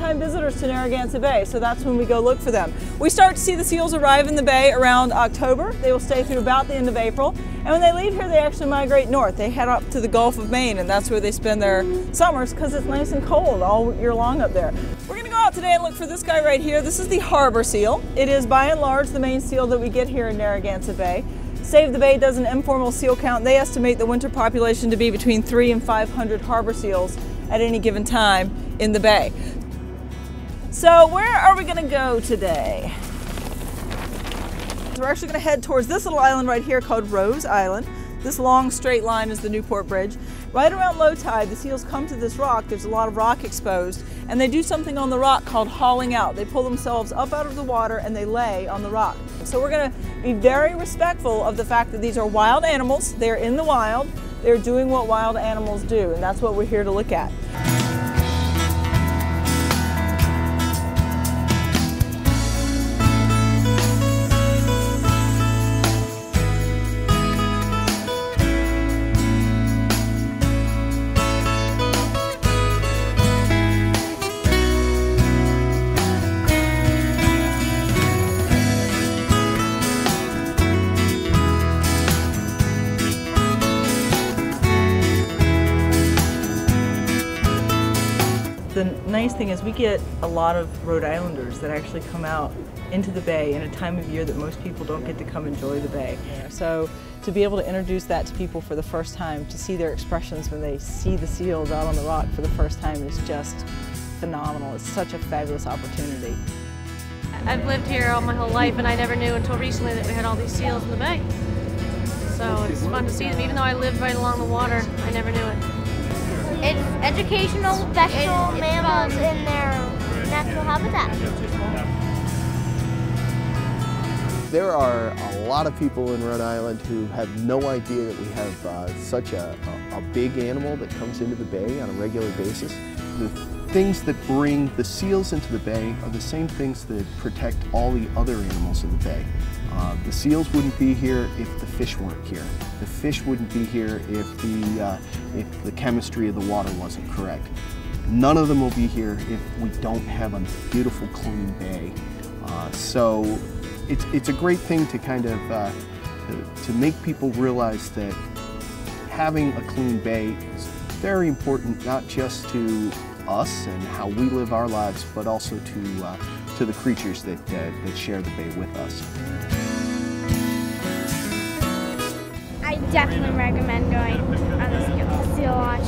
time visitors to Narragansett Bay, so that's when we go look for them. We start to see the seals arrive in the bay around October. They will stay through about the end of April, and when they leave here, they actually migrate north. They head up to the Gulf of Maine, and that's where they spend their summers because it's nice and cold all year long up there. We're going to go out today and look for this guy right here. This is the harbor seal. It is by and large the main seal that we get here in Narragansett Bay. Save the Bay does an informal seal count. They estimate the winter population to be between 300 and 500 harbor seals at any given time in the bay. So where are we going to go today? So we're actually going to head towards this little island right here called Rose Island. This long straight line is the Newport Bridge. Right around low tide, the seals come to this rock. There's a lot of rock exposed, and they do something on the rock called hauling out. They pull themselves up out of the water and they lay on the rock. So we're going to be very respectful of the fact that these are wild animals. They're in the wild. They're doing what wild animals do, and that's what we're here to look at. The nice thing is we get a lot of Rhode Islanders that actually come out into the bay in a time of year that most people don't get to come enjoy the bay. So to be able to introduce that to people for the first time, to see their expressions when they see the seals out on the rock for the first time is just phenomenal. It's such a fabulous opportunity. I've lived here all my whole life and I never knew until recently that we had all these seals in the bay. So it's fun to see them. Even though I lived right along the water, I never knew it. It's educational, special mammals in their natural habitat. There are a lot of people in Rhode Island who have no idea that we have such a big animal that comes into the bay on a regular basis. The things that bring the seals into the bay are the same things that protect all the other animals in the bay. The seals wouldn't be here if the fish weren't here. The fish wouldn't be here if the chemistry of the water wasn't correct. None of them will be here if we don't have a beautiful, clean bay. So it's a great thing to kind of to make people realize that having a clean bay is very important, not just to us and how we live our lives, but also to the creatures that share the bay with us. I definitely recommend going on the seal watch.